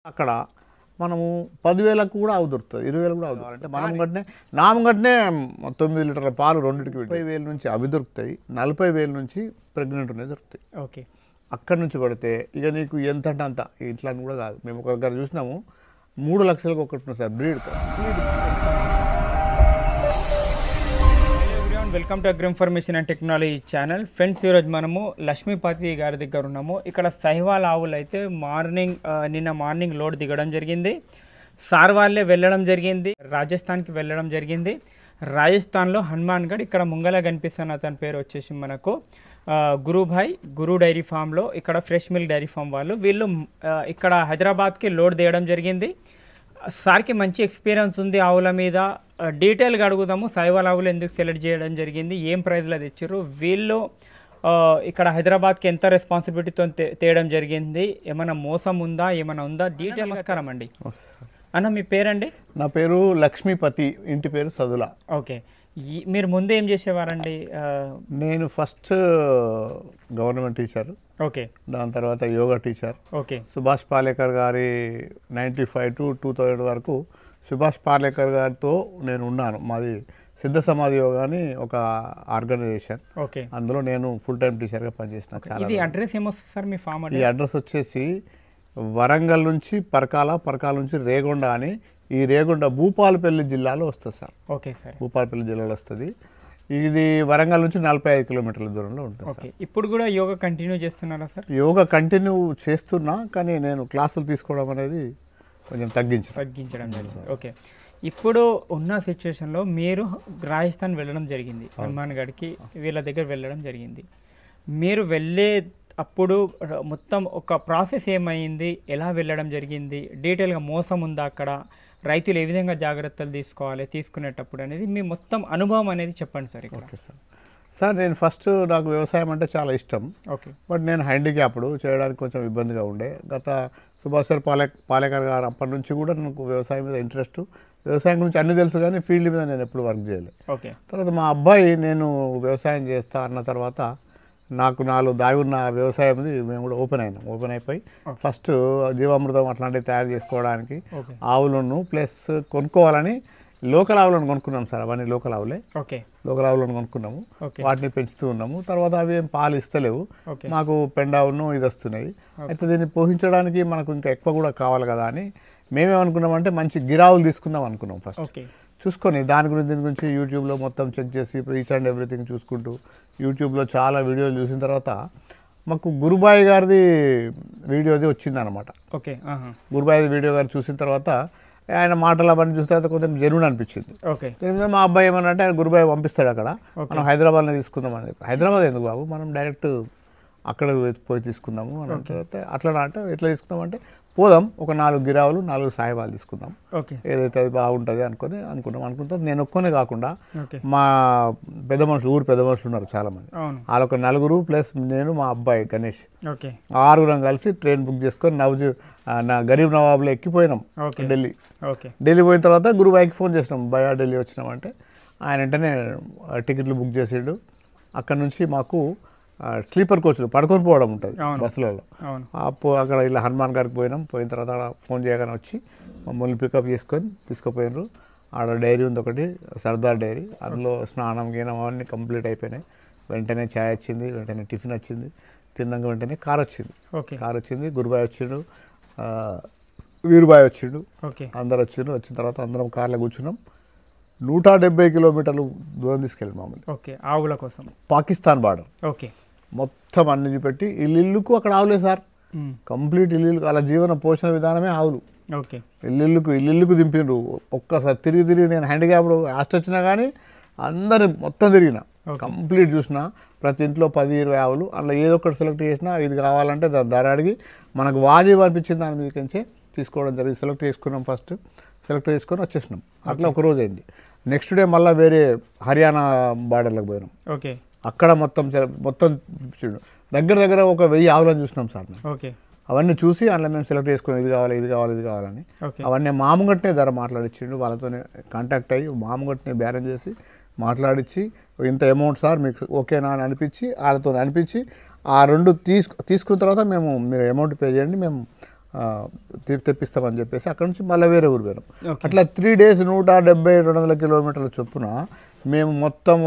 అక్కడ మనము 10,000కు కూడా ఆవు దొరుకుతుంది, 20,000 కూడా ఆవు దొరుకుతుంది. మనం గట్టినే నామం గట్టినే 9 లీటర్ల పాలు రెండింటికి 30,000 నుంచి అవి దొరుకుతాయి, 40,000 నుంచి ప్రెగ్నెంట్ ఉన్నాయి దొరుకుతాయి. ఓకే, అక్కడి నుంచి పడితే ఇక నీకు ఎంత అంటే అంత, ఇట్లా అని కూడా కాదు. మేము ఒక దగ్గర చూసినాము 3 లక్షలకు ఒకటి sir breed. Welcome to agri information and technology channel. Friends, ఈరోజు మనము లక్ష్మీపతి గారి దగ్గర ఉన్నాము. ఇక్కడ సహివాల్ ఆవులు అయితే నిన్న మార్నింగ్ లోడ్ దిగడం జరిగింది. సార్ వాళ్ళే వెళ్ళడం జరిగింది, రాజస్థాన్కి వెళ్ళడం జరిగింది. రాజస్థాన్లో హనుమాన్గఢ్, ఇక్కడ ముంగల కనిపిస్తున్న అతని పేరు వచ్చేసి మనకు గురుభాయ్, గురు డైరీ ఫామ్లో ఇక్కడ ఫ్రెష్ మిల్క్ డైరీ ఫామ్ వీళ్ళు ఇక్కడ హైదరాబాద్కి లోడ్ దిగడం జరిగింది. సార్కి మంచి ఎక్స్పీరియన్స్ ఉంది ఆవుల మీద. డీటెయిల్గా అడుగుదాము, సైవాల్ ఆవులు ఎందుకు సెలెక్ట్ చేయడం జరిగింది, ఏం ప్రైజ్లో తెచ్చారు, వీళ్ళు ఇక్కడ హైదరాబాద్కి ఎంత రెస్పాన్సిబిలిటీతో తేయడం జరిగింది, ఏమైనా మోసం ఉందా, ఏమైనా ఉందా, డీటెయిల్. నమస్కారం అండి అన్న, మీ పేరండి? నా పేరు లక్ష్మీపతి, ఇంటి పేరు సదుల. ఓకే, మీరు ముందు ఏం చేసేవారండి? నేను ఫస్ట్ గవర్నమెంట్ టీచర్, ఓకే, దాని తర్వాత యోగా టీచర్. ఓకే, సుభాష్ పాలేకర్ గారి 95 to 2000 వరకు సుభాష్ పాలేకర్ గారితో నేను ఉన్నాను. మాది సిద్ధ సమాధి యోగా అని ఒక ఆర్గనైజేషన్, ఓకే, అందులో నేను ఫుల్ టైం టీచర్గా పనిచేసిన. చాలా ఇది అడ్రస్ ఏమొస్తుంది సార్ మీ ఫామ్? ఈ అడ్రస్ వచ్చేసి వరంగల్ నుంచి పరకాల నుంచి రేగొండ అని, ఈ రేగొండ భూపాలపల్లి జిల్లాలో వస్తుంది సార్. ఓకే సార్, భూపాలపల్లి జిల్లాలో వస్తుంది. ఇది వరంగల్ నుంచి 45 కిలోమీటర్ల దూరంలో ఉంటుంది. ఓకే, ఇప్పుడు కూడా యోగా కంటిన్యూ చేస్తున్నారా సార్? యోగా కంటిన్యూ చేస్తున్నా, కానీ నేను క్లాసులు తీసుకోవడం అనేది కొంచెం తగ్గించడం జరిగింది. ఓకే, ఇప్పుడు ఉన్న సిచ్యువేషన్లో మీరు రాజస్థాన్ వెళ్ళడం జరిగింది, హనుమాన్గఢ్కి వీళ్ళ దగ్గర వెళ్ళడం జరిగింది. మీరు వెళ్ళే అప్పుడు మొత్తం ఒక ప్రాసెస్ ఏమైంది, ఎలా వెళ్ళడం జరిగింది, డీటెయిల్గా మోసం ఉందా అక్కడ, రైతులు ఏ విధంగా జాగ్రత్తలు తీసుకోవాలి తీసుకునేటప్పుడు అనేది మీ మొత్తం అనుభవం అనేది చెప్పండి సార్. ఓకే సార్, నేను ఫస్ట్ నాకు వ్యవసాయం అంటే చాలా ఇష్టం. ఓకే, బట్ నేను హ్యాండిక్యాప్డ్, చేయడానికి కొంచెం ఇబ్బందిగా ఉండే. గత సుభాష్ పాలేకర్ గారు అప్పటి నుంచి కూడా నాకు వ్యవసాయం మీద ఇంట్రెస్ట్, వ్యవసాయం గురించి అన్నీ తెలుసు, కానీ ఫీల్డ్ మీద నేను ఎప్పుడు వర్క్ చేయలేదు. ఓకే, తర్వాత మా అబ్బాయి నేను వ్యవసాయం చేస్తా అన్న తర్వాత నాకు 4 దాగి ఉన్న వ్యవసాయం మేము కూడా ఓపెన్ అయిపోయి ఫస్ట్ జీవామృతం అట్లాంటివి తయారు చేసుకోవడానికి ఆవులను ప్లస్ కొనుక్కోవాలని లోకల్ ఆవులను కొనుక్కున్నాం సార్. అవన్నీ లోకల్ ఆవులే. ఓకే, లోకల్ ఆవులను కొనుక్కున్నాము, వాటిని పెంచుతూ ఉన్నాము. తర్వాత అవి ఏం పాలు ఇస్తలేవు, మాకు పెండావును ఇది వస్తున్నాయి. అయితే దీన్ని పోషించడానికి మనకు ఇంకా ఎక్కువ కూడా కావాలి కదా అని మేమేమనుకున్నామంటే మంచి గిరావులు తీసుకుందాం అనుకున్నాం ఫస్ట్. చూసుకొని దీని గురించి యూట్యూబ్లో మొత్తం చెక్ చేసి ఈచ్ అండ్ ఎవ్రీథింగ్ చూసుకుంటూ యూట్యూబ్లో చాలా వీడియోలు చూసిన తర్వాత మాకు గురుబాయ్ గారిది వీడియోది వచ్చిందనమాట. ఓకే, గురుబాయ్ వీడియో గారు చూసిన తర్వాత ఆయన మాటలు అవన్నీ చూసిన తర్వాత కొంచెం జెన్యూన్ అనిపించింది. ఓకే, మా అబ్బాయి ఏమన్నా అంటే ఆయన గురుబాయ్ పంపిస్తాడు అక్కడ, మనం హైదరాబాద్లో తీసుకుందామని. హైదరాబాద్ ఎందుకు బాబు, మనం డైరెక్ట్ అక్కడ పోయి తీసుకుందాము అని అంటే, అట్లా అంటే ఎట్లా తీసుకుందామంటే పోదాం, ఒక 4 గిరావులు 4 సాయిబాలు తీసుకుందాం, ఏదైతే అది బాగుంటుంది అనుకుంటాం. నేను ఒక్కనే కాకుండా మా ఊరు పెద్ద మనుషులు ఉన్నారు చాలామంది, వాళ్ళొక 4 ప్లస్ నేను, మా అబ్బాయి గణేష్, 6 కలిసి ట్రైన్ బుక్ చేసుకొని గరీబ్ నవాబ్లో ఎక్కిపోయినాం ఢిల్లీ. పోయిన తర్వాత గురుబాయికి ఫోన్ చేసినాం, భయా ఢిల్లీ వచ్చినామంటే ఆయన వెంటనే టికెట్లు బుక్ చేసాడు. అక్కడ నుంచి మాకు స్లీపర్ కోచ్లు పడుకొని పోవడం ఉంటుంది బస్సులలో. అక్కడ ఇలా హనుమాన్ గారికి పోయిన తర్వాత ఫోన్ చేయగానే వచ్చి మమ్మల్ని పికప్ చేసుకొని తీసుకుపోయినారు. ఆడ డైరీ ఉంది ఒకటి, సర్దార్ డైరీ, అందులో స్నానం గీనం అవన్నీ కంప్లీట్ అయిపోయినాయి. వెంటనే ఛాయ్ వచ్చింది, వెంటనే టిఫిన్ వచ్చింది, తిన్నాక వెంటనే కార్ వచ్చింది. గురుబాయ్ వచ్చిండు, వీరుబాయ్ వచ్చిండు, అందరు వచ్చిన తర్వాత అందరం కార్లో కూర్చున్నాం. 170 కిలోమీటర్లు దూరం తీసుకెళ్ళి మామూలు ఆవుల కోసం పాకిస్తాన్ బార్డర్. ఓకే, మొత్తం అన్ని చూపెట్టి ఇల్లుకు అక్కడ ఆవులే సార్, కంప్లీట్ ఇల్లు, అలా జీవన పోషణ విధానమే ఆవులు. ఓకే, ఇల్లుకు దింపిండ్రు. ఒక్కసారి తిరిగి నేను హ్యాండిక్యాప్డ్ ఆస్ట్ వచ్చినా కానీ అందరు మొత్తం తిరిగిన, కంప్లీట్ చూసిన. ప్రతి ఇంట్లో 10-20 ఆవులు, అందులో ఏదో ఒకటి సెలెక్ట్ చేసినా ఇది కావాలంటే ధర అడిగి మనకు వాజీబ్ అనిపించింది దాని మీదకించే తీసుకోవడం జరిగింది. సెలెక్ట్ చేసుకొని వచ్చేసినాం. అట్లా ఒక రోజు అయింది. నెక్స్ట్ డే మళ్ళీ వేరే హర్యానా బార్డర్లకు పోయినాం. ఓకే, అక్కడ మొత్తం దగ్గర ఒక 1000 ఆవులను చూసినాం సార్. అవన్నీ చూసి అందులో మేము సెలెక్ట్ చేసుకుని ఇది కావాలని అవన్నీ మామూగట్నే ధర మాట్లాడిచ్చిండు. వాళ్ళతోనే కాంటాక్ట్ అయ్యి మామూగట్నే బేరం చేసి మాట్లాడించి ఇంత అమౌంట్ సార్ మీకు ఓకేనా అని అనిపించి వాళ్ళతో అనిపించి ఆ 2 తీసుకున్న తర్వాత మీరు అమౌంట్ పే చేయండి, మేము తెప్పిస్తామని చెప్పేసి అక్కడ నుంచి మళ్ళీ వేరే ఊరు పోయినాం. Okay. అట్లా 3 days 170-200 కిలోమీటర్ల చొప్పున మేము మొత్తం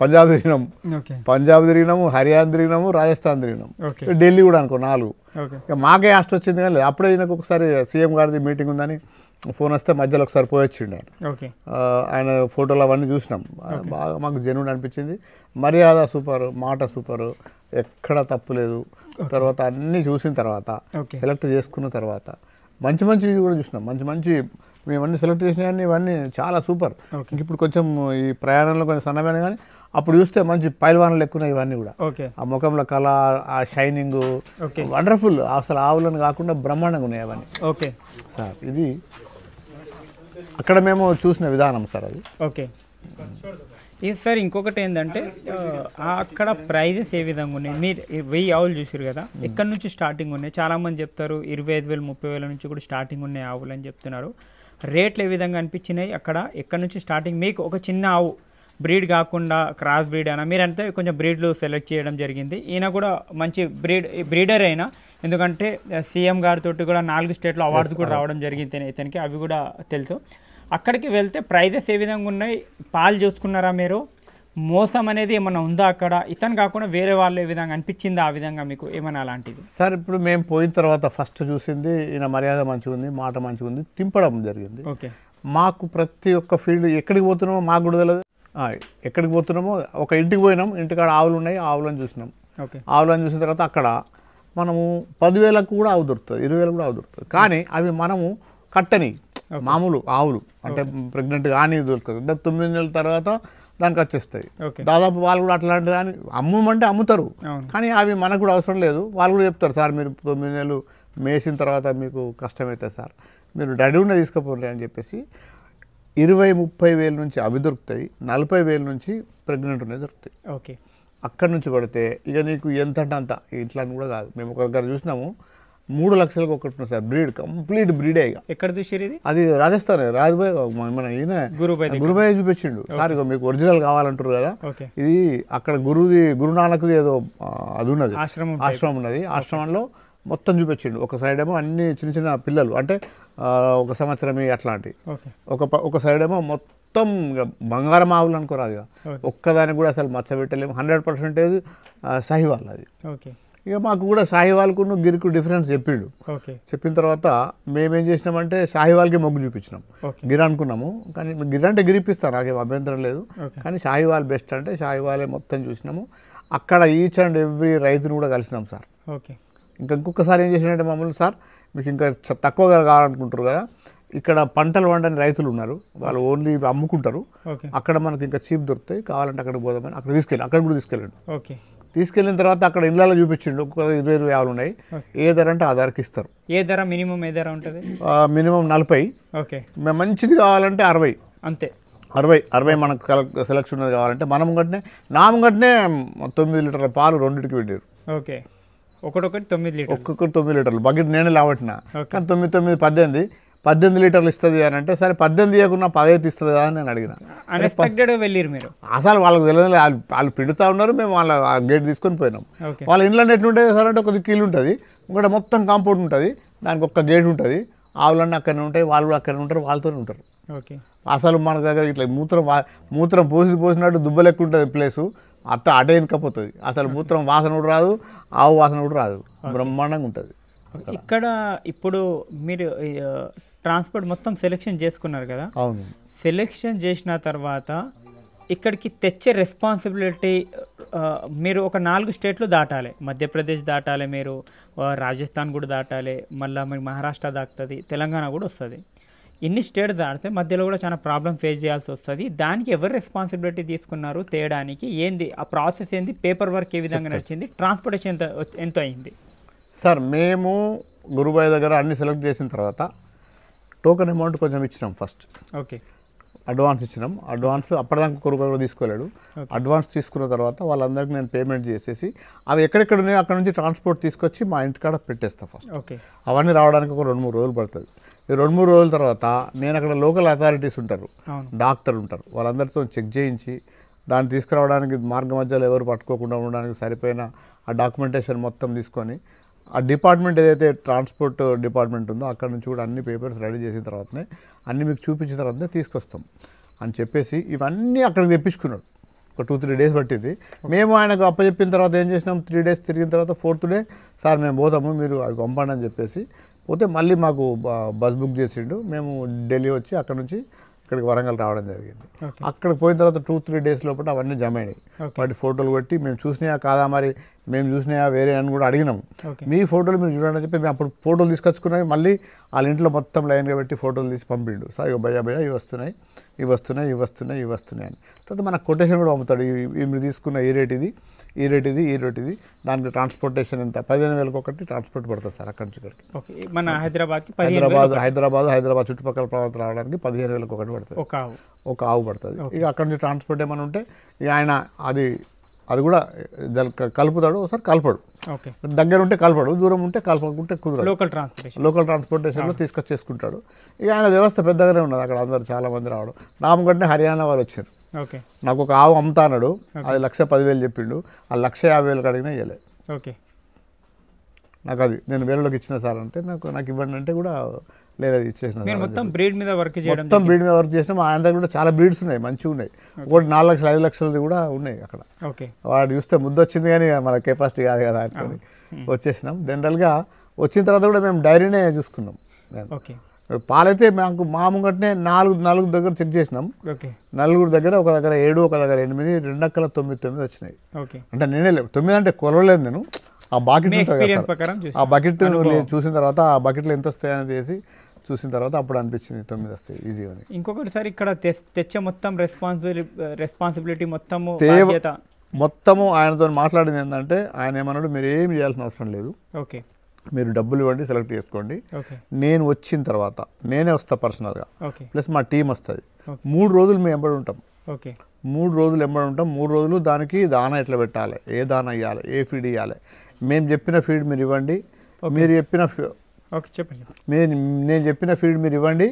పంజాబ్ తిరిగినాం, ఓకే పంజాబ్ తిరిగినాము, హర్యానా తిరిగినాము, రాజస్థాన్ తిరిగినాం, ఓకే ఢిల్లీ కూడా అనుకో 4. ఓకే ఇక మాకే ఆస్ట్ వచ్చింది కానీ లేదు. అప్పుడే నాకు ఒకసారి సీఎం గారిది మీటింగ్ ఉందని ఫోన్ వస్తే మధ్యలో ఒకసారి పోయి వచ్చిండు ఆయన. ఓకే ఆయన ఫోటోలు అవన్నీ చూసినాం, బాగా మాకు జెన్యూన్ అనిపించింది. మర్యాద సూపర్, మాట సూపరు, ఎక్కడ తప్పు లేదు. తర్వాత అన్నీ చూసిన తర్వాత ఓకే సెలెక్ట్ చేసుకున్న తర్వాత మంచి మంచి కూడా చూసినాం. మంచి మేమన్నీ సెలెక్ట్ చేసినవన్నీ ఇవన్నీ చాలా సూపర్. ఓకే ఇప్పుడు కొంచెం ఈ ప్రయాణంలో కొంచెం సన్నమైన కానీ అప్పుడు చూస్తే మంచి పైల్వాన్లు ఎక్కువ ఇవన్నీ కూడా. ఓకే ఆ ముఖంలో కళ, ఆ షైనింగ్ ఓకే వండర్ఫుల్. అసలు ఆవులను కాకుండా బ్రహ్మాండంగా ఉన్నాయి అవన్నీ ఓకే సార్. ఇది అక్కడ మేము చూసిన విధానం సార్ అది. ఓకే ఇది సార్ ఇంకొకటి ఏంటంటే అక్కడ ప్రైజెస్ ఏ విధంగా ఉన్నాయి? మీరు 1000 ఆవులు చూసారు కదా, ఎక్కడి నుంచి స్టార్టింగ్ ఉన్నాయి? చాలామంది చెప్తారు 25,000 30,000 నుంచి కూడా స్టార్టింగ్ ఉన్నాయి ఆవులు అని చెప్తున్నారు. రేట్లు ఏ విధంగా అనిపించినాయి అక్కడ? ఎక్కడి నుంచి స్టార్టింగ్? మీకు ఒక చిన్న ఆవు బ్రీడ్ కాకుండా క్రాస్ బ్రీడ్ అయినా మీరంతా కొంచెం బ్రీడ్లు సెలెక్ట్ చేయడం జరిగింది. ఈయన కూడా మంచి బ్రీడర్ అయినా, ఎందుకంటే సీఎం గారితో కూడా 4 స్టేట్లో అవార్డ్స్ కూడా రావడం జరిగింది ఇతనికి, అవి కూడా తెలుసు. అక్కడికి వెళ్తే ప్రైజెస్ ఏ విధంగా ఉన్నాయి? పాలు చూసుకున్నారా మీరు? మోసం అనేది ఏమన్నా ఉందా అక్కడ? ఇతను కాకుండా వేరే వాళ్ళు ఏ విధంగా అనిపించిందా ఆ విధంగా మీకు ఏమైనా అలాంటిది? సార్ ఇప్పుడు మేము పోయిన తర్వాత ఫస్ట్ చూసింది ఈయన మర్యాద మంచిగా ఉంది, మాట మంచిగా ఉంది, తింపడం జరిగింది. ఓకే మాకు ప్రతి ఒక్క ఫీల్డ్ ఎక్కడికి పోతున్నామో మాకు కూడా తెలియదు. ఎక్కడికి పోతున్నామో ఒక ఇంటికి పోయినాం, ఇంటికాడ ఆవులు ఉన్నాయి, ఆవులను చూసినాం. ఓకే ఆవులను చూసిన తర్వాత అక్కడ మనము 10,000కు కూడా ఆవు దొరుకుతుంది, 20,000 కూడా ఆవు దొరుకుతుంది. కానీ అవి మనము కట్టని మామూలు ఆవులు, అంటే ప్రెగ్నెంట్ కానీ దొరుకుతుంది. అంటే 9 నెలల తర్వాత దానికి వచ్చేస్తాయి. ఓకే దాదాపు వాళ్ళు కూడా అట్లాంటి దాన్ని అమ్మమంటే అమ్ముతారు, అవును కానీ అవి మనకు కూడా అవసరం లేదు. వాళ్ళు కూడా చెప్తారు, సార్ మీరు 9 నెలలు మేసిన తర్వాత మీకు కష్టమవుతుంది సార్, మీరు రెడీ ఉన్న తీసుకుపోండి అని చెప్పేసి 20-30 వేల నుంచి అవి దొరుకుతాయి, 40,000 నుంచి ప్రెగ్నెంట్ ఉన్నాయి దొరుకుతాయి. ఓకే అక్కడి నుంచి పడితే ఇక నీకు ఎంత అంటే అంత, ఇట్లా అని కూడా కాదు. మేము ఒక దగ్గర చూసినాము 3 లక్షలకు ఒకటి ఉంది సార్, బ్రీడ్ కంప్లీట్ బ్రీడే. ఇక ఎక్కడ చూసారు ఇది? అది రాజస్థాన్, రాజ్భాయ్ మన ఈయన గురుభాయ్ చూపించిండు. సార్ ఇక మీకు ఒరిజినల్ కావాలంటారు కదా, ఓకే ఇది అక్కడ గురునానక్ది ఏదో అది ఉన్నది, ఆశ్రమం ఉన్నది. ఆశ్రమంలో మొత్తం చూపించిండు. ఒక సైడ్ ఏమో అన్ని చిన్న చిన్న పిల్లలు, అంటే 1 సంవత్సరం అట్లాంటి, ఒక సైడ్ ఏమో మొత్తం బంగారం ఆవులు అనుకోరాదు. ఇక ఒక్కదానికి కూడా అసలు మచ్చ పెట్టలేము. 100% సాహివాల్ అది. ఓకే ఇక మాకు కూడా సాహివాల్కు గిరికి డిఫరెన్స్ చెప్పిండు. ఓకే చెప్పిన తర్వాత మేమేం చేసినామంటే సాహివాల్కి మొగ్గు చూపించినాం. గిరి అనుకున్నాము, కానీ గిరి అంటే గిరిపిస్తాను, నాకేం అభ్యంతరం లేదు. కానీ సాహివాల్ బెస్ట్ అంటే సాహివాలే మొత్తం చూసినాము. అక్కడ ఈచ్ అండ్ ఎవ్రీ రైతును కూడా కలిసినాం సార్. ఓకే ఇంకొకసారి ఏం చేసినట్టే మమ్మల్ని, సార్ మీకు ఇంకా తక్కువగా కావాలనుకుంటారు కదా, ఇక్కడ పంటలు వండని రైతులు ఉన్నారు, వాళ్ళు ఓన్లీ అమ్ముకుంటారు, అక్కడ మనకి ఇంకా చీప్ దొరుకుతాయి, కావాలంటే అక్కడికి పోదామని అక్కడ కూడా తీసుకెళ్ళండి. ఓకే తీసుకెళ్ళిన తర్వాత అక్కడ ఇళ్ళలో చూపించిండు, ఒక 20 ఆవులు ఉన్నాయి. ఏ ధర అంటే ఆ ధరకి ఇస్తారు. ఏ ధర మినిమం? ఏ ధర ఉంటుంది? మినిమం 40. ఓకే మంచిది కావాలంటే 60. అంతే 60 మనకు సెలెక్షన్ ఉన్నది కావాలంటే. నా ముంగట్నే 9 లీటర్ల పాలు రెండింటికి పెట్టారు. ఓకే ఒక్కొక్కటి 9 లీటర్లు, ఒక్కొక్కటి 9 లీటర్లు. బకెట్ నేనే లావట్టిన, కానీ 9, 18 లీటర్లు ఇస్తుంది అని అంటే, సరే 18 ఇవ్వకుండా 15 ఇస్తుంది కదా అని నేను అడిగిన. అన్ఎక్స్పెక్టెడ్ వెళ్ళారు మీరు. అసలు వాళ్ళకి తెలియదు, వాళ్ళు పిండుతూ ఉన్నారు, మేము వాళ్ళ గేట్ తీసుకొని పోయినాం. వాళ్ళ ఇంట్లో ఎట్లుంటుంది సార్ అంటే, ఒక కిల్లు ఉంటుంది, ఇంకోటి మొత్తం కాంపౌండ్ ఉంటుంది, దానికి ఒక్క గేట్ ఉంటుంది, ఆవులన్నీ అక్కడనే ఉంటాయి, వాళ్ళు కూడా అక్కడనే ఉంటారు, వాళ్ళతోనే ఉంటారు. ఓకే అసలు మన దగ్గర ఇట్లా మూత్రం పోసినట్టు దుబ్బలెక్కు ఉంటుంది ప్లేసు, అటే వెనకపోతుంది. అసలు మూత్రం వాసన కూడా రాదు, ఆవు వాసన కూడా రాదు, బ్రహ్మాండంగా ఉంటుంది. ఇక్కడ ఇప్పుడు మీరు ట్రాన్స్పోర్ట్ మొత్తం సెలెక్షన్ చేసుకున్నారు కదా, అవును. సెలెక్షన్ చేసిన తర్వాత ఇక్కడికి తెచ్చే రెస్పాన్సిబిలిటీ మీరు ఒక 4 స్టేట్లు దాటాలి. మధ్యప్రదేశ్ దాటాలి, మీరు రాజస్థాన్ కూడా దాటాలి, మళ్ళీ మీకు మహారాష్ట్ర దాటుతుంది, తెలంగాణ కూడా వస్తుంది. ఇన్ని స్టేట్ దాటితే మధ్యలో కూడా చాలా ప్రాబ్లం ఫేస్ చేయాల్సి వస్తుంది. దానికి ఎవరు రెస్పాన్సిబిలిటీ తీసుకున్నారు తేయడానికి? ఏంది ఆ ప్రాసెస్, ఏంది పేపర్ వర్క్ ఏ విధంగా నడిచింది, ట్రాన్స్పోర్టేషన్ ఎంత అయింది? సార్ మేము గురుబాయ్ దగ్గర అన్ని సెలెక్ట్ చేసిన తర్వాత టోకెన్ అమౌంట్ కొంచెం ఇచ్చినాం ఫస్ట్. ఓకే అడ్వాన్స్ ఇచ్చినాం. అడ్వాన్స్ అప్పటిదాకా గురుబాయ్ తీసుకోలేడు. అడ్వాన్స్ తీసుకున్న తర్వాత వాళ్ళందరికీ నేను పేమెంట్ చేసేసి అవి ఎక్కడెక్కడ ఉన్నాయో అక్కడ నుంచి ట్రాన్స్పోర్ట్ తీసుకొచ్చి మా ఇంటికాడ పెట్టేస్తాను ఫస్ట్. ఓకే అవన్నీ రావడానికి ఒక 2-3 రోజులు పడుతుంది. ఈ 2-3 రోజుల తర్వాత నేను అక్కడ లోకల్ అథారిటీస్ ఉంటారు, డాక్టర్ ఉంటారు, వాళ్ళందరితో చెక్ చేయించి దాన్ని తీసుకురావడానికి మార్గ మధ్యలో ఎవరు పట్టుకోకుండా ఉండడానికి సరిపోయిన ఆ డాక్యుమెంటేషన్ మొత్తం తీసుకొని ఆ డిపార్ట్మెంట్ ఏదైతే ట్రాన్స్పోర్ట్ డిపార్ట్మెంట్ ఉందో అక్కడ నుంచి కూడా అన్ని పేపర్స్ రెడీ చేసిన తర్వాతనే అన్నీ మీకు చూపించిన తర్వాతనే తీసుకొస్తాం అని చెప్పేసి ఇవన్నీ అక్కడికి తెప్పించుకున్నాడు. ఒక 2-3 డేస్ పట్టింది. మేము ఆయనకు అప్పచెప్పిన తర్వాత ఏం చేసినాం, 3 డేస్ తిరిగిన తర్వాత 4th డే సార్ మేము పోతాము, మీరు అవి పంపండి అని చెప్పేసి పోతే మళ్ళీ మాకు బస్ బుక్ చేసిండు. మేము ఢిల్లీ వచ్చి అక్కడ నుంచి ఇక్కడికి వరంగల్ రావడం జరిగింది. అక్కడికి పోయిన తర్వాత 2-3 డేస్ లోపల అవన్నీ జమ అయినాయి. వాటి ఫోటోలు కొట్టి మేము చూసినాయా కాదా, మరి మేము చూసినాయా వేరే అని కూడా అడిగినాము. మీ ఫోటోలు మీరు చూడండి అని చెప్పి మేము అప్పుడు ఫోటోలు తీసుకొచ్చుకున్నాయి. మళ్ళీ వాళ్ళ ఇంట్లో మొత్తం లైన్గా పెట్టి ఫోటోలు తీసి పంపిండు. సార్ ఇక భయ్యా ఇవి వస్తున్నాయి, ఇవి వస్తున్నాయి, ఇవి వస్తున్నాయి, ఇవి వస్తున్నాయి అని. తర్వాత మన కొటేషన్ కూడా పంపుతాడు. మీరు తీసుకున్న ఈ రేట్ ఇది, ఈ రేట్ ఇది, ఈ రేట్ ఇది, దానికి ట్రాన్స్పోర్టేషన్ ఎంత 15,000 ఒకటి ట్రాన్స్పోర్ట్ పడుతుంది సార్ అక్కడి నుంచి ఇక్కడికి. మన హైదరాబాద్ చుట్టుపక్కల ప్రాంతాలు రావడానికి 15,000 ఒకటి పడుతుంది, ఒక ఆవు పడుతుంది. ఇక అక్కడి నుంచి ట్రాన్స్పోర్ట్ ఏమైనా ఉంటే ఇక ఆయన అది కూడా కలుపుతాడు, ఒకసారి కలపడు. దగ్గర ఉంటే కలపడు, దూరం ఉంటే కలపకుంటే కుదరదు. లోకల్ ట్రాన్స్పోర్టేషన్లో తీసుకొచ్చేసుకుంటాడు. ఇక ఆయన వ్యవస్థ పెద్దగానే ఉన్నది అక్కడ, అందరు చాలా మంది రావడం. నామగడ్డ హర్యానా వాళ్ళు వచ్చారు. నాకు ఒక ఆవు అమ్ముతా అన్నాడు, అది 1,10,000 చెప్పిండు. ఆ 1,50,000 అడిగినా ఇవ్వలే. నాకు అది నేను వేరేలోకి ఇచ్చిన సార్ అంటే నాకు ఇవ్వండి అంటే కూడా లేదా ఇచ్చేసిన. మొత్తం బ్రీడ్ మీద వర్క్ చేసినాం. ఆయన దగ్గర కూడా చాలా బ్రీడ్స్ ఉన్నాయి, మంచిగా ఉన్నాయి. ఒకటి 4 లక్షలు 5 లక్షలది కూడా ఉన్నాయి అక్కడ. వాడు చూస్తే ముద్దు వచ్చింది కానీ మన కెపాసిటీ కాదు కదా అనుకొని వచ్చేసినాం. జనరల్గా వచ్చిన తర్వాత కూడా మేము డైరీనే చూసుకున్నాం. పాలైతే మాకు మా ముంగటనే 4 దగ్గర చెక్ చేసినాం. 4 దగ్గర, ఒక దగ్గర 7, ఒక దగ్గర 8, 2 అక్కల 9 వచ్చినాయి. అంటే నేనే 9 అంటే కొలవలేదు నేను. ఆ బకెట్ ఉంటుంది కదా, ఆ బకెట్ చూసిన తర్వాత ఆ బకెట్లో ఎంత వస్తాయని చేసి చూసిన తర్వాత అప్పుడు అనిపించింది 9 వస్తాయి ఈజీ అని. ఇంకొకటి సార్ ఇక్కడ తెచ్చే మొత్తం రెస్పాన్సిబిలిటీ మొత్తము ఆయనతో మాట్లాడింది ఏంటంటే, ఆయన ఏమన్నాడు, మీరు ఏమి చేయాల్సిన అవసరం లేదు, మీరు డబ్బులు ఇవ్వండి, సెలెక్ట్ చేసుకోండి, నేను వచ్చిన తర్వాత నేనే వస్తా పర్సనల్గా, ప్లస్ మా టీం వస్తుంది. 3 రోజులు మేము ఎంబడి ఉంటాం. 3 రోజులు ఎంబడి ఉంటాం. 3 రోజులు దానికి దానా ఎట్లా పెట్టాలి, ఏ దానా ఇవ్వాలి, ఏ ఫీడ్ ఇవ్వాలి, మేము చెప్పిన ఫీడ్ మీరు ఇవ్వండి, మీరు చెప్పిన నేను చెప్పిన ఫీడ్ మీరు ఇవ్వండి,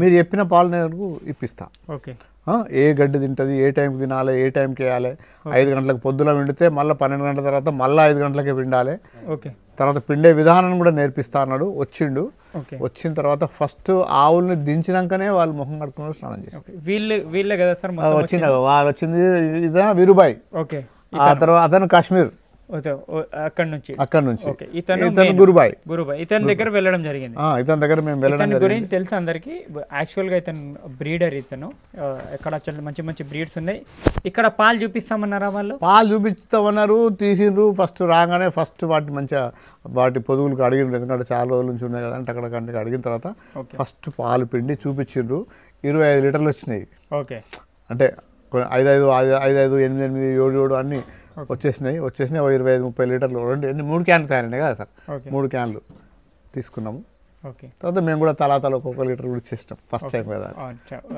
మీరు చెప్పిన పాలు నేను ఇప్పిస్తా. ఏ గడ్డి తింటుంది, ఏ టైంకి తినాలి, ఏ టైంకి వేయాలి. 5 గంటలకు పొద్దున విండితే మళ్ళీ 12 గంటల తర్వాత మళ్ళీ 5 గంటలకే పిండాలి. తర్వాత పిండే విధానం కూడా నేర్పిస్తా అన్నాడు. వచ్చిన తర్వాత ఫస్ట్ ఆవుల్ని దించినాకనే వాళ్ళు ముఖం కడుక్కుని స్నానం చేశారు. వీళ్ళే కదా సార్ వాళ్ళు వచ్చింది వీరుబాయ్. ఆ తర్వాత అతను కాశ్మీర్, అక్కడ నుంచి ఇతను గురుబాయ్ ఇతని దగ్గర వెళ్ళడం జరిగింది. ఇతని దగ్గర మేము వెళ్ళడం గురించి తెలుసు అందరికి. యాక్చువల్ గా ఇతను బ్రీడర్. ఇతను ఇక్కడ మంచి మంచి బ్రీడ్స్ ఉన్నాయి. ఇక్కడ పాలు చూపిస్తామన్నారా వాళ్ళు? పాలు చూపిస్తామన్నారు, తీసిండ్రు. ఫస్ట్ రాగానే ఫస్ట్ వాటి పొదుగులకు అడిగిండ్రు, ఎందుకంటే చాలా రోజుల నుంచి ఉన్నాయి కదా అంటే అక్కడ అడిగిన తర్వాత ఫస్ట్ పాలు పిండి చూపించిండ్రు. 25 లీటర్లు వచ్చినాయి. అంటే 5, 8, 7 అన్ని వచ్చేసినాయి. 25-30 లీటర్లు 3 క్యాన్లు తయారండి కదా సార్. 3 క్యాన్లు తీసుకున్నాము. తర్వాత మేము కూడా తలా ఒక్కొక్క లీటర్ కూడా ఇచ్చేసినాం ఫస్ట్ టైం కదా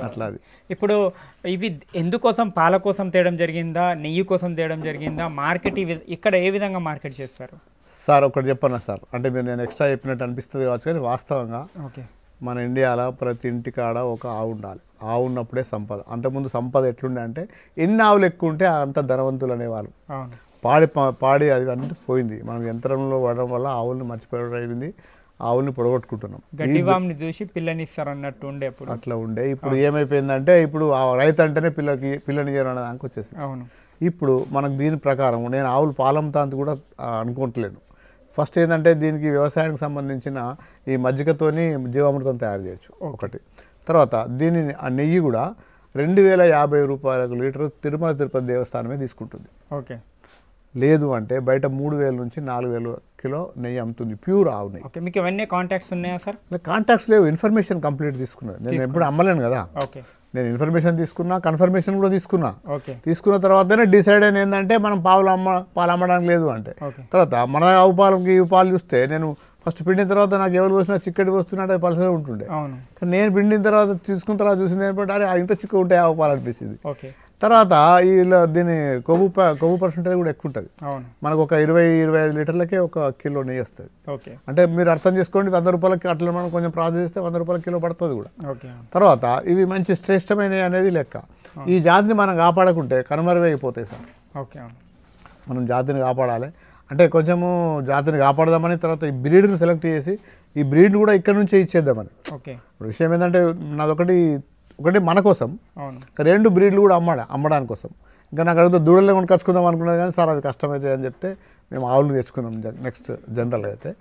అట్లా. అది ఇప్పుడు ఇవి ఎందుకోసం, పాల కోసం తేయడం జరిగిందా, నెయ్యి కోసం తేయడం జరిగిందా, మార్కెట్ ఇక్కడ ఏ విధంగా మార్కెట్ చేస్తారు సార్? ఒకటి చెప్పన్నా సార్, అంటే మీరు నేను ఎక్స్ట్రా చెప్పినట్టు అనిపిస్తుంది కావచ్చు, కానీ వాస్తవంగా మన ఇండియాలో ప్రతి ఇంటికాడ ఒక ఆవు ఉండాలి. ఆవు ఉన్నప్పుడే సంపద. అంతకుముందు సంపద ఎట్లుండే అంటే ఎన్ని ఆవులు ఎక్కువ ఉంటే అంత ధనవంతులు అనేవాళ్ళు. పాడి అది అన్నీ పోయింది. మనం యంత్రంలో వాడడం వల్ల ఆవుల్ని మర్చిపోవడం అయింది. ఆవుల్ని పొడగొట్టుకుంటున్నాం. గడ్డివామిని చూసి పిల్లనిస్తారు అన్నట్టు ఉండే అప్పుడు. అట్లా ఉండే. ఇప్పుడు ఏమైపోయిందంటే ఇప్పుడు రైతు అంటేనే పిల్లనియరు అనే దానికి వచ్చేసి. ఇప్పుడు మనకు దీని ప్రకారం నేను ఆవులు పాలమ్తా అంత కూడా అనుకుంటలేను. ఫస్ట్ ఏంటంటే దీనికి వ్యవసాయానికి సంబంధించిన ఈ మజ్జిగతోని జీవామృతం తయారు చేయొచ్చు ఒకటి. తర్వాత దీనిని ఆ నెయ్యి కూడా 2,050 రూపాయలకు లీటర్ తిరుపతి దేవస్థానమే తీసుకుంటుంది. లేదు అంటే బయట 3,000 నుంచి 4,000 కిలో నెయ్యి అమ్ముతుంది, ప్యూర్ ఆవు నెయ్యి. మీకు ఇవన్నీ కాంటాక్ట్స్ ఉన్నాయా సార్? కాంటాక్ట్స్ లేవు, ఇన్ఫర్మేషన్ కంప్లీట్ తీసుకున్నాను. నేను ఎప్పుడు అమ్మలేను కదా, నేను ఇన్ఫర్మేషన్ తీసుకున్నా, కన్ఫర్మేషన్ కూడా తీసుకున్న తర్వాతనే డిసైడ్ అయిన ఏంటంటే మనం పాలు అమ్మడానికి లేదు అంటే. తర్వాత మన ఆవు పాలు చూస్తే నేను ఫస్ట్ పిండిన తర్వాత నాకు ఎవరు వచ్చినా చిక్కటి వస్తున్నట్టు పలసగా ఉంటుండే. కానీ నేను పిండిన తర్వాత తీసుకున్న తర్వాత చూసింది ఏంటంటే అరే ఇంత చిక్క ఉంటాయి ఆవు పాలు అనిపిస్తుంది. తర్వాత దీని కొవ్వు పర్సెంటేజ్ కూడా ఎక్కువ ఉంటుంది. మనకు ఒక 20-25 లీటర్లకే 1 కిలో నెయ్యి వస్తుంది. అంటే మీరు అర్థం చేసుకోండి, 100 రూపాయలకి అట్లా మనం కొంచెం ప్రాసెస్ చేస్తే 100 రూపాయల కిలో పడుతుంది కూడా. తర్వాత ఇవి మంచి శ్రేష్టమైనవి అనేది లెక్క. ఈ జాతిని మనం కాపాడకుంటే కనుమరుగైపోతాయి సార్. మనం జాతిని కాపాడాలి. అంటే కొంచెము జాతిని కాపాడదామని, తర్వాత ఈ బ్రీడ్ని సెలెక్ట్ చేసి ఈ బ్రీడ్ కూడా ఇక్కడ నుంచే ఇచ్చేద్దామని. ఓకే. ఇప్పుడు విషయం ఏంటంటే నాదొకటి మన కోసం, అవును. 2 బ్రీడ్లు కూడా అమ్మడానికి కోసం. ఇంకా నాకు అడిగితే దూడలే కొనుకొచ్చుకుందాం అనుకున్నది, కానీ సార్ అవి కష్టమైతే అని చెప్తే మేము ఆవులు తెచ్చుకున్నాం నెక్స్ట్ జనరల్గా అయితే.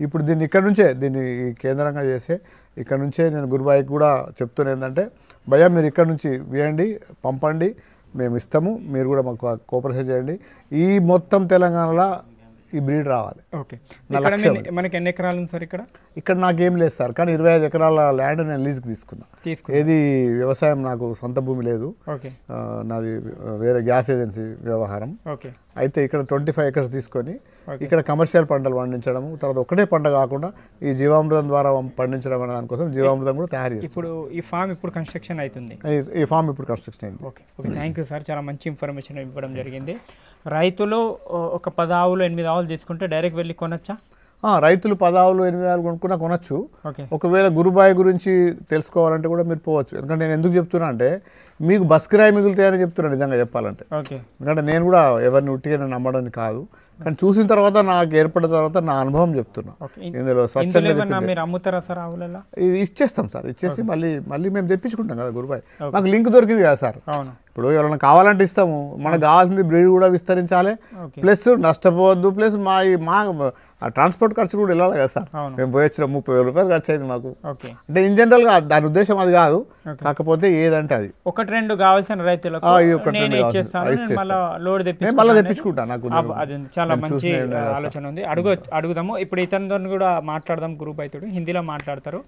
ఇప్పుడు దీన్ని ఇక్కడ నుంచే దీన్ని కేంద్రంగా చేసే ఇక్కడ నుంచే నేను గురుబాయికి కూడా చెప్తున్నా ఏంటంటే, భయ్యా మీరు ఇక్కడ నుంచి వేయండి, పంపండి, మేము ఇస్తాము, మీరు కూడా మాకు కోఆపరేషన్ చేయండి. ఈ మొత్తం తెలంగాణలో ఈ బ్రీడ్ రావాలి. ఓకే. మనకి ఎన్ని ఎకరాలు ఉంది సార్ ఇక్కడ? ఇక్కడ నాకేం లేదు సార్, కానీ 25 ఎకరాల ల్యాండ్ నేను లీజ్కి తీసుకున్నా. ఏది వ్యవసాయం నాకు సొంత భూమి లేదు. నాది వేరే గ్యాస్ ఏజెన్సీ వ్యవహారం. అయితే ఇక్కడ 25 ఎకర్స్ తీసుకొని ఇక్కడ కమర్షియల్ పంటలు పండించడం, తర్వాత ఒకటే పంట కాకుండా ఈ జీవామృతం ద్వారా పండించడం అనే దానికోసం జీవామృతం కూడా తయారు చేస్తాం. ఇప్పుడు ఈ ఫామ్ ఇప్పుడు కన్స్ట్రక్షన్ అవుతుంది. ఈ ఫామ్ ఇప్పుడు కన్స్ట్రక్షన్ అయింది. ఓకే. థ్యాంక్ యూ సార్, చాలా మంచి ఇన్ఫర్మేషన్ ఇవ్వడం జరిగింది. రైతులు ఒక 10 ఆవులు 8 ఆవులు తీసుకుంటే డైరెక్ట్ వెళ్ళి కొనొచ్చా? రైతులు 10 ఆవులు 8 ఆవులు కొనుక్కున్నా కొనొచ్చు. ఒకవేళ గురుబాయి గురించి తెలుసుకోవాలంటే కూడా మీరు పోవచ్చు. ఎందుకంటే నేను ఎందుకు చెప్తున్నా అంటే, మీకు బస్ కిరాయి మిగులుతాయని చెప్తున్నా నిజంగా చెప్పాలంటే. ఎందుకంటే నేను కూడా ఎవరిని ఉట్టిగా నమ్మడానికి కాదు, కానీ చూసిన తర్వాత నాకు ఏర్పడిన తర్వాత నా అనుభవం చెప్తున్నా. ఇందులో మీరు అమ్ముతారా సార్ ఆవులలో? ఇచ్చేస్తాం సార్, ఇచ్చేసి మళ్ళీ మేము తెప్పించుకుంటాం కదా గురుబాయి. మాకు లింక్ దొరికింది కదా సార్. ఇప్పుడు ఎవరైనా కావాలంటే ఇస్తాము. మనకు కావాల్సింది బ్రీడ్ కూడా విస్తరించాలి, ప్లస్ నష్టపోవద్దు, ప్లస్ మా ట్రాన్స్పోర్ట్ ఖర్చు కూడా వెళ్ళాలి కదా సార్. మేము పోయి వచ్చిన 30,000 రూపాయలు ఖర్చు అయింది మాకు. అంటే ఇన్ జనరల్గా దాని ఉద్దేశం అది కాదు, కాకపోతే ఏదంటే అది 1-2 కావాల్సిన రైతులకు మళ్ళీ తెప్పించుకుంటాను. నాకు చాలా మంచి ఆలోచన ఉంది. అడుగుదాము ఇప్పుడు ఇతనితో కూడా మాట్లాడదాం. గ్రూప్ అయితే హిందీలో మాట్లాడతారు.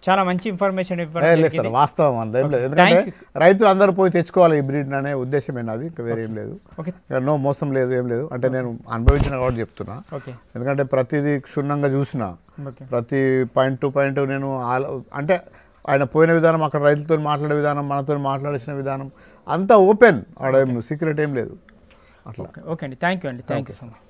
చాలా మంచి ఇన్ఫర్మేషన్ ఇవ్వడం వాస్తవం అంత ఏం లేదు. ఎందుకంటే రైతులు అందరూ పోయి తెచ్చుకోవాలి ఈ బ్రీడ్ అనే ఉద్దేశం అది, ఇంకా వేరే ఏం లేదు. నో మోసం లేదు, ఏం లేదు. అంటే నేను అనుభవించిన కాబట్టి చెప్తున్నా. ఎందుకంటే ప్రతిదీ క్షుణ్ణంగా చూసిన, ప్రతి పాయింట్ టు పాయింట్ నేను అంటే ఆయన పోయిన విధానం, అక్కడ రైతులతో మాట్లాడే విధానం, మనతో మాట్లాడిన విధానం అంతా ఓపెన్, ఆడ సీక్రెట్ ఏం లేదు అట్లా. ఓకే అండి, థ్యాంక్ యూ సో మచ్.